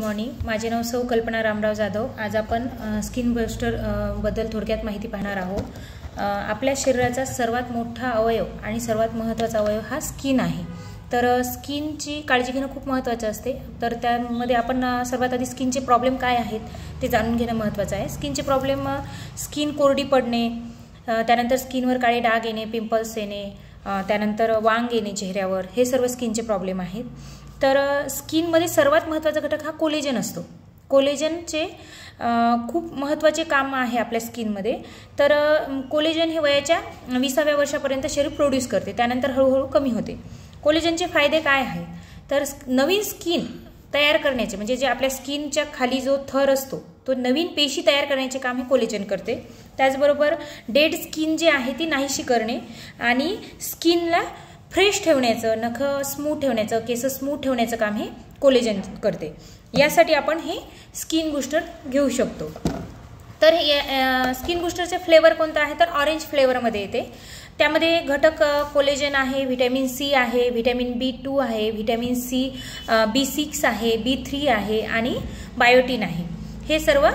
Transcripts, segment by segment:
Morning. माझे नाव सौ कल्पना रामराव जाधव। आज आपण स्किन बूस्टर बद्दल थोडक्यात माहिती पाहणार आहोत। आपल्या शरीराचा सर्वात मोठा अवयव आणि सर्वात महत्त्वाचा अवयव हा स्किन आहे। तर स्किनची काळजी घेणं खूप महत्त्वाचं असते। तर त्यामध्ये आपण सर्वात आधी स्किनचे प्रॉब्लेम काय आहेत ते जाणून घेणं महत्त्वाचं आहे। स्किनचे प्रॉब्लेम स्किन कोरडी पडणे, त्यानंतर स्किनवर काळे डाग येणे, पिंपल्स येणे, त्यानंतर वांग येणे चेहऱ्यावर, हे सर्व स्किनचे प्रॉब्लेम आहेत। तर स्किनमध्ये सर्वात महत्त्वाचा घटक हा कोलेजन असतो। कोलेजनचे खूप महत्त्वाचे काम आहे आपल्या स्किनमध्ये। तर कोलेजन हे वयाच्या 20व्या वर्षापर्यंत शरीर प्रोड्यूस करते, त्यानंतर हळूहळू कमी होते। कोलेजनचे फायदे काय आहेत? तर नवीन स्किन तयार करण्याचे, म्हणजे जे आपल्या स्किनच्या खाली जो थर असतो तो नवीन पेशी तयार करण्याचे काम हे कोलेजन करते। त्याचबरोबर डेड स्किन जी आहे ती नाहीशी करणे आणि स्किनला फ्रेश ठेवण्याचं, नख स्मूथ ठेवण्याचं, केस स्मूथ ठेवण्याचं काम हे कोलेजन करते। यासाठी आपण हे स्किन बूस्टर घेऊ शकतो। तर स्किन बूस्टरचे फ्लेवर कोणता आहे? तर ऑरेंज फ्लेवरमध्ये येते। त्यामध्ये घटक कोलेजन आहे, व्हिटॅमिन सी आहे, व्हिटॅमिन B2 आहे, व्हिटॅमिन सी B6 आहे, B3 आहे आणि बायोटिन आहे। हे सर्व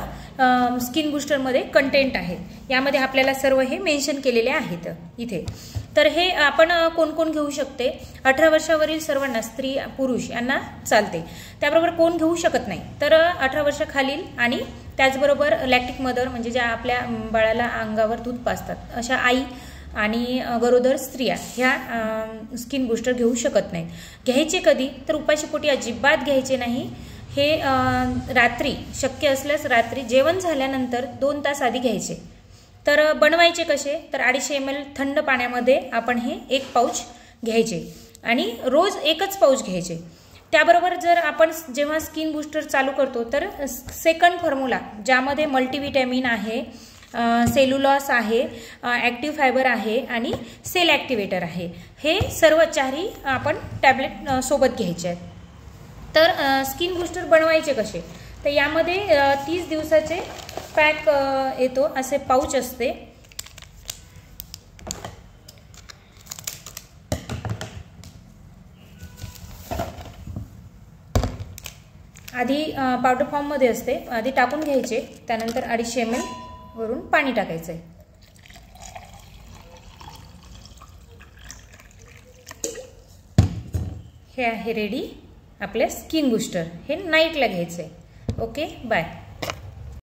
स्किन बूस्टरमध्ये कंटेंट आहे। यामध्ये आपल्याला सर्व हे मेन्शन केलेले आहेत इथे। तर हे आपण कोण कोण घेऊ शकते? 18 वर्षावरील सर्वांना, स्त्री पुरुष यांना चालते। त्याबरोबर कोण घेऊ शकत नाही? तर 18 वर्षाखालील आणि त्याचबरोबर लॅक्टिक मदर, म्हणजे ज्या आपल्या बाळाला अंगावर दूध पाजतात अशा आई आणि गरोदर स्त्रिया ह्या स्किन बूस्टर घेऊ शकत नाहीत। घ्यायचे कधी? तर उपाशीपोटी अजिबात घ्यायचे नाही। हे रात्री, शक्य असल्यास रात्री जेवण झाल्यानंतर 2 तास आधी घ्यायचे। तर बनवायचे कसे? तर 250 ml थंड पाण्यामध्ये आपण हे 1 पाऊच घ्यायचे आणि रोज 1च पाऊच घ्यायचे। त्याबरोबर जर आपण जेव्हा स्किन बूस्टर चालू करतो तर सेकंड फॉर्म्युला, ज्यामध्ये मल्टीव्हिटॅमिन आहे, सेल्युलॉस आहे, ॲक्टिव्ह फायबर आहे आणि सेल ॲक्टिवेटर आहे, हे सर्व 4ही आपण टॅबलेट सोबत घ्यायचे आहेत। तर स्किन बूस्टर बनवायचे कसे? तर यामध्ये 30 दिवसाचे पॅक येतो, असे पाऊच असते। आधी पावडर फॉर्ममध्ये असते, आधी टाकून घ्यायचे, त्यानंतर 250 ml वरून पाणी टाकायचं आहे। हे आहे रेडी आपले स्किन बूस्टर। हे नाईटला घ्यायचं आहे। Okay, bye.